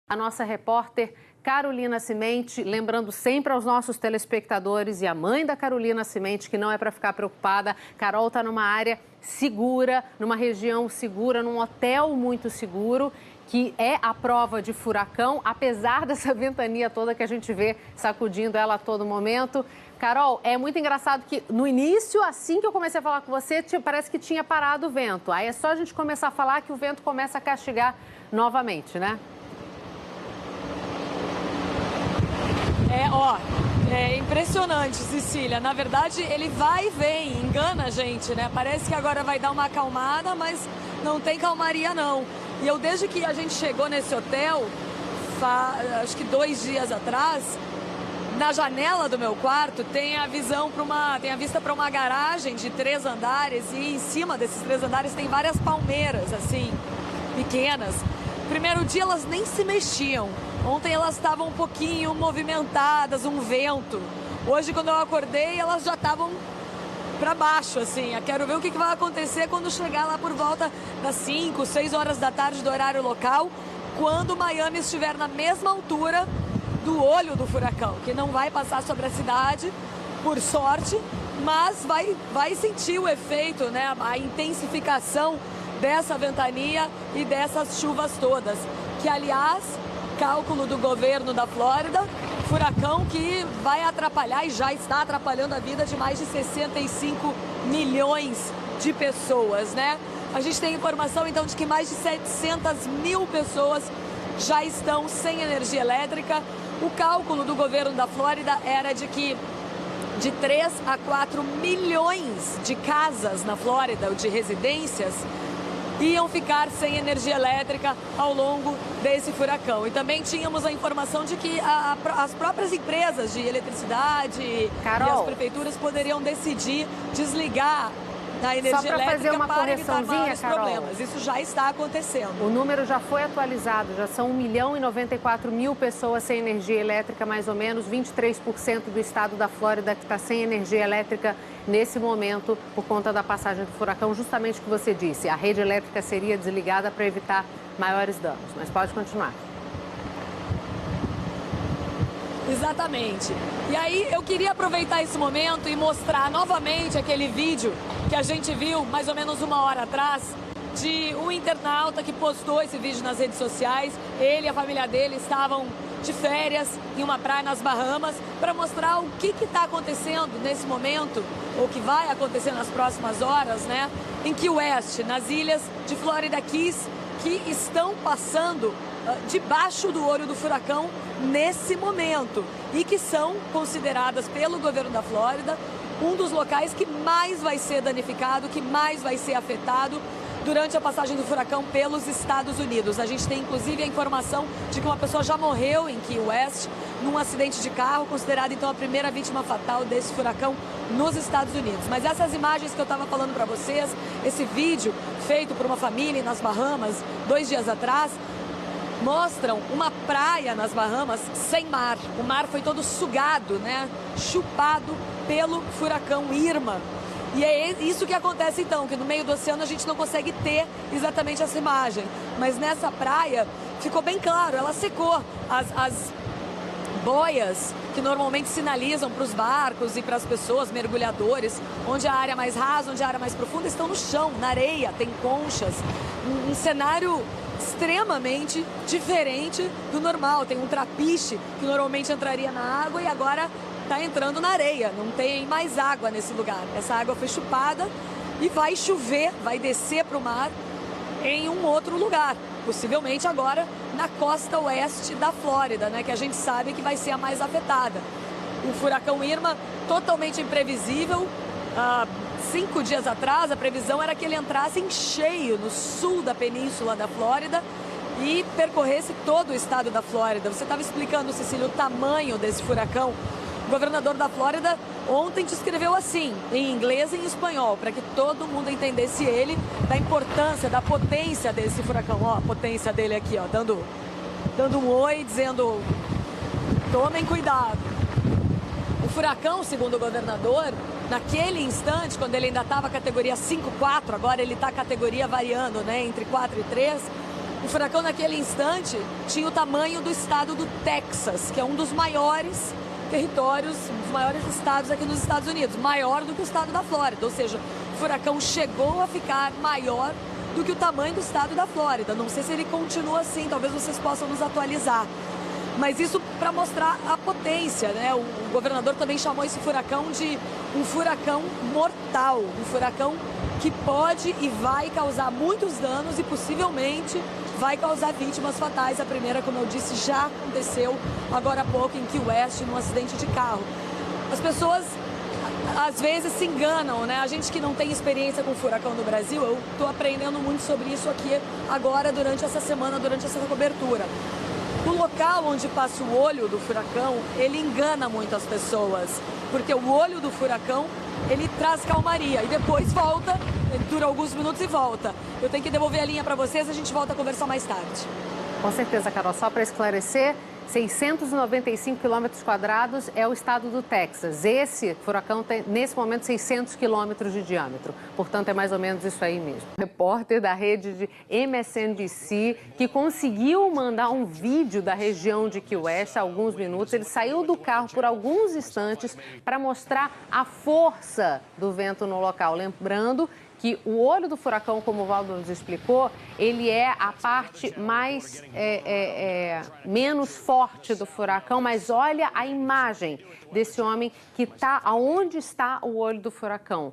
A nossa repórter Carolina Cimente, lembrando sempre aos nossos telespectadores e a mãe da Carolina Cimente, que não é para ficar preocupada. Carol está numa área segura, numa região segura, num hotel muito seguro, que é a prova de furacão, apesar dessa ventania toda que a gente vê sacudindo ela a todo momento. Carol, é muito engraçado que no início, assim que eu comecei a falar com você, parece que tinha parado o vento. Aí é só a gente começar a falar que o vento começa a castigar novamente, né? É impressionante, Cecília. Na verdade, ele vai e vem, engana a gente, né? Parece que agora vai dar uma acalmada, mas não tem calmaria, não. E eu, desde que a gente chegou nesse hotel, acho que 2 dias atrás, na janela do meu quarto tem a vista para uma garagem de 3 andares e em cima desses 3 andares tem várias palmeiras, assim, pequenas. Primeiro dia elas nem se mexiam. Ontem elas estavam um pouquinho movimentadas, um vento. Hoje, quando eu acordei, elas já estavam para baixo, assim. Eu quero ver o que vai acontecer quando chegar lá por volta das 5, 6 horas da tarde do horário local, quando Miami estiver na mesma altura do olho do furacão, que não vai passar sobre a cidade, por sorte, mas vai sentir o efeito, né? A intensificação dessa ventania e dessas chuvas todas, que, aliás, cálculo do governo da Flórida, furacão que vai atrapalhar e já está atrapalhando a vida de mais de 65 milhões de pessoas, né? A gente tem informação, então, de que mais de 700 mil pessoas já estão sem energia elétrica. O cálculo do governo da Flórida era de que de 3 a 4 milhões de casas na Flórida, ou de residências, iam ficar sem energia elétrica ao longo desse furacão. E também tínhamos a informação de que as próprias empresas de eletricidade, Carol, e as prefeituras poderiam decidir desligar a energia elétrica para evitar maiores problemas. Isso já está acontecendo. O número já foi atualizado, já são 1.094.000 pessoas sem energia elétrica, mais ou menos 23% do estado da Flórida que está sem energia elétrica nesse momento por conta da passagem do furacão, justamente o que você disse, a rede elétrica seria desligada para evitar maiores danos, mas pode continuar. Exatamente. E aí eu queria aproveitar esse momento e mostrar novamente aquele vídeo que a gente viu mais ou menos 1 hora atrás, de um internauta que postou esse vídeo nas redes sociais. Ele e a família dele estavam de férias em uma praia nas Bahamas, para mostrar o que está acontecendo nesse momento, ou que vai acontecer nas próximas horas, né? Em Key West, nas ilhas de Florida Keys, que estão passando debaixo do olho do furacão nesse momento e que são consideradas pelo governo da Flórida um dos locais que mais vai ser danificado, que mais vai ser afetado durante a passagem do furacão pelos Estados Unidos. A gente tem inclusive a informação de que uma pessoa já morreu em Key West num acidente de carro, considerada então a primeira vítima fatal desse furacão nos Estados Unidos. Mas essas imagens que eu estava falando para vocês, esse vídeo feito por uma família nas Bahamas 2 dias atrás, mostram uma praia nas Bahamas sem mar. O mar foi todo sugado, né? Chupado pelo furacão Irma. E é isso que acontece então, que no meio do oceano a gente não consegue ter exatamente essa imagem. Mas nessa praia ficou bem claro, ela secou. As boias que normalmente sinalizam para os barcos e para as pessoas, mergulhadores, onde a área mais rasa, onde a área mais profunda, estão no chão, na areia, tem conchas. Um cenário extremamente diferente do normal. Tem um trapiche que normalmente entraria na água e agora está entrando na areia. Não tem mais água nesse lugar. Essa água foi chupada e vai chover, vai descer para o mar em um outro lugar. Possivelmente agora na costa oeste da Flórida, né, que a gente sabe que vai ser a mais afetada. O furacão Irma, totalmente imprevisível. 5 dias atrás, a previsão era que ele entrasse em cheio no sul da península da Flórida e percorresse todo o estado da Flórida. Você estava explicando, Cecília, o tamanho desse furacão. O governador da Flórida ontem descreveu assim, em inglês e em espanhol, para que todo mundo entendesse ele, da importância, da potência desse furacão. Ó, a potência dele aqui, ó, dando um oi, dizendo: tomem cuidado. O furacão, segundo o governador, naquele instante, quando ele ainda estava categoria 5, 4, agora ele está categoria variando, né, entre 4 e 3, O furacão, naquele instante, tinha o tamanho do estado do Texas, que é um dos maiores territórios, um dos maiores estados aqui nos Estados Unidos, maior do que o estado da Flórida. Ou seja, o furacão chegou a ficar maior do que o tamanho do estado da Flórida. Não sei se ele continua assim, talvez vocês possam nos atualizar. Mas isso para mostrar a potência, né? O governador também chamou esse furacão de um furacão mortal, um furacão que pode e vai causar muitos danos e possivelmente vai causar vítimas fatais. A primeira, como eu disse, já aconteceu agora há pouco em Key West, num acidente de carro. As pessoas às vezes se enganam, né? A gente que não tem experiência com furacão no Brasil, eu estou aprendendo muito sobre isso aqui agora durante essa semana, durante essa cobertura. O local onde passa o olho do furacão, ele engana muito as pessoas, porque o olho do furacão, ele traz calmaria e depois volta, dura alguns minutos e volta. Eu tenho que devolver a linha para vocês, a gente volta a conversar mais tarde. Com certeza, Carol. Só para esclarecer, 695 quilômetros quadrados é o estado do Texas. Esse furacão tem, nesse momento, 600 quilômetros de diâmetro. Portanto, é mais ou menos isso aí mesmo. Repórter da rede de MSNBC, que conseguiu mandar um vídeo da região de Key West há alguns minutos. Ele saiu do carro por alguns instantes para mostrar a força do vento no local. Lembrando que o olho do furacão, como o Valdo nos explicou, ele é a parte mais menos forte do furacão, mas olha a imagem desse homem que está aonde está o olho do furacão.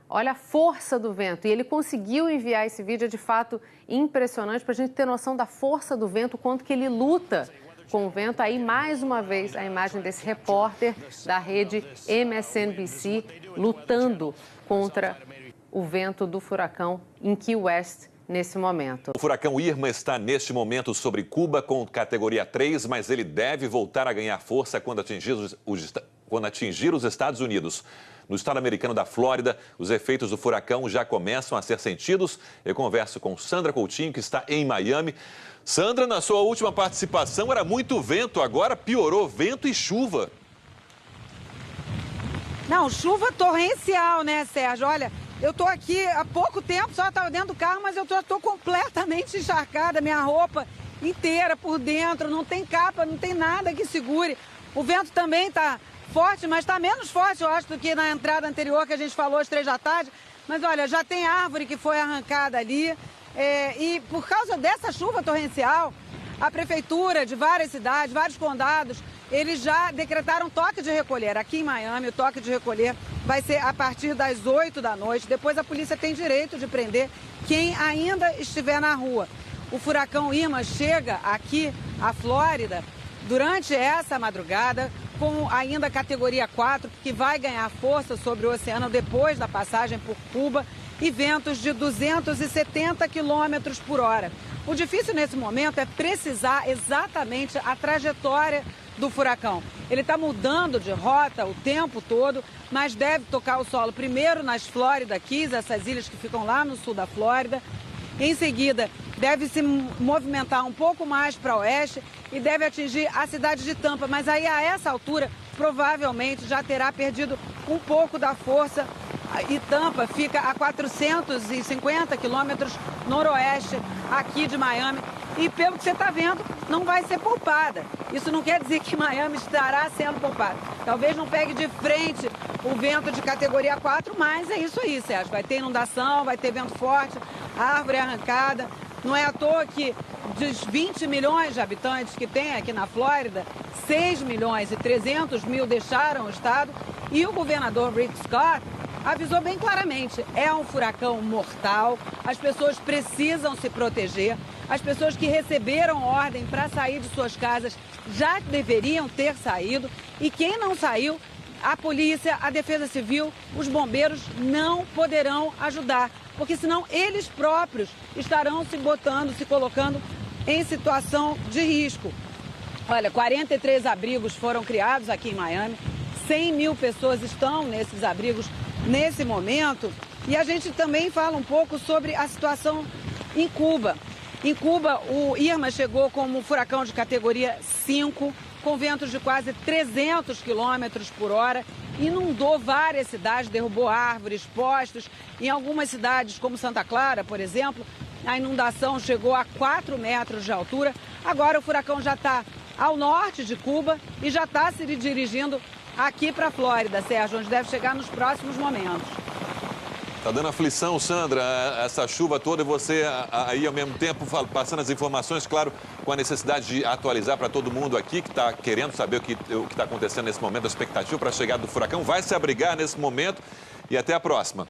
Olha a força do vento. E ele conseguiu enviar esse vídeo, é de fato impressionante, para a gente ter noção da força do vento, o quanto que ele luta com o vento. Aí, mais uma vez, a imagem desse repórter da rede MSNBC lutando contra o vento do furacão em Key West nesse momento. O furacão Irma está neste momento sobre Cuba com categoria 3, mas ele deve voltar a ganhar força quando atingir os Estados Unidos. No estado americano da Flórida, os efeitos do furacão já começam a ser sentidos. Eu converso com Sandra Coutinho, que está em Miami. Sandra, na sua última participação era muito vento, agora piorou, vento e chuva. Não, chuva torrencial, né, Sérgio? Olha, eu tô aqui há pouco tempo, só estava dentro do carro, mas eu tô completamente encharcada, minha roupa inteira por dentro, não tem capa, não tem nada que segure. O vento também está forte, mas está menos forte, eu acho, do que na entrada anterior que a gente falou às 3 da tarde. Mas olha, já tem árvore que foi arrancada ali. E por causa dessa chuva torrencial, a prefeitura de várias cidades, vários condados, eles já decretaram toque de recolher. Aqui em Miami, o toque de recolher vai ser a partir das 8 da noite. Depois a polícia tem direito de prender quem ainda estiver na rua. O furacão Irma chega aqui à Flórida durante essa madrugada com ainda categoria 4, que vai ganhar força sobre o oceano depois da passagem por Cuba, e ventos de 270 quilômetros por hora. O difícil nesse momento é precisar exatamente a trajetória do furacão. Ele está mudando de rota o tempo todo, mas deve tocar o solo primeiro nas Florida Keys, essas ilhas que ficam lá no sul da Flórida. Em seguida, deve se movimentar um pouco mais para oeste e deve atingir a cidade de Tampa. Mas aí, a essa altura, provavelmente já terá perdido um pouco da força. E Tampa fica a 450 quilômetros noroeste aqui de Miami. E pelo que você está vendo, não vai ser poupada. Isso não quer dizer que Miami estará sendo poupada. Talvez não pegue de frente o vento de categoria 4, mas é isso aí, Sérgio. Vai ter inundação, vai ter vento forte, árvore arrancada. Não é à toa que dos 20 milhões de habitantes que tem aqui na Flórida, 6 milhões e 300 mil deixaram o estado. E o governador Rick Scott avisou bem claramente, é um furacão mortal, as pessoas precisam se proteger, as pessoas que receberam ordem para sair de suas casas já deveriam ter saído, e quem não saiu, a polícia, a defesa civil, os bombeiros não poderão ajudar, porque senão eles próprios estarão se colocando em situação de risco. Olha, 43 abrigos foram criados aqui em Miami, 100 mil pessoas estão nesses abrigos nesse momento. E a gente também fala um pouco sobre a situação em Cuba. Em Cuba, o Irma chegou como um furacão de categoria 5, com ventos de quase 300 quilômetros por hora, inundou várias cidades, derrubou árvores, postes. Em algumas cidades, como Santa Clara, por exemplo, a inundação chegou a 4 metros de altura. Agora o furacão já está ao norte de Cuba e já está se dirigindo aqui para a Flórida, Sérgio, onde deve chegar nos próximos momentos. Tá dando aflição, Sandra, essa chuva toda e você aí ao mesmo tempo passando as informações, claro, com a necessidade de atualizar para todo mundo aqui que está querendo saber o que está acontecendo nesse momento, a expectativa para a chegada do furacão. Vai se abrigar nesse momento e até a próxima.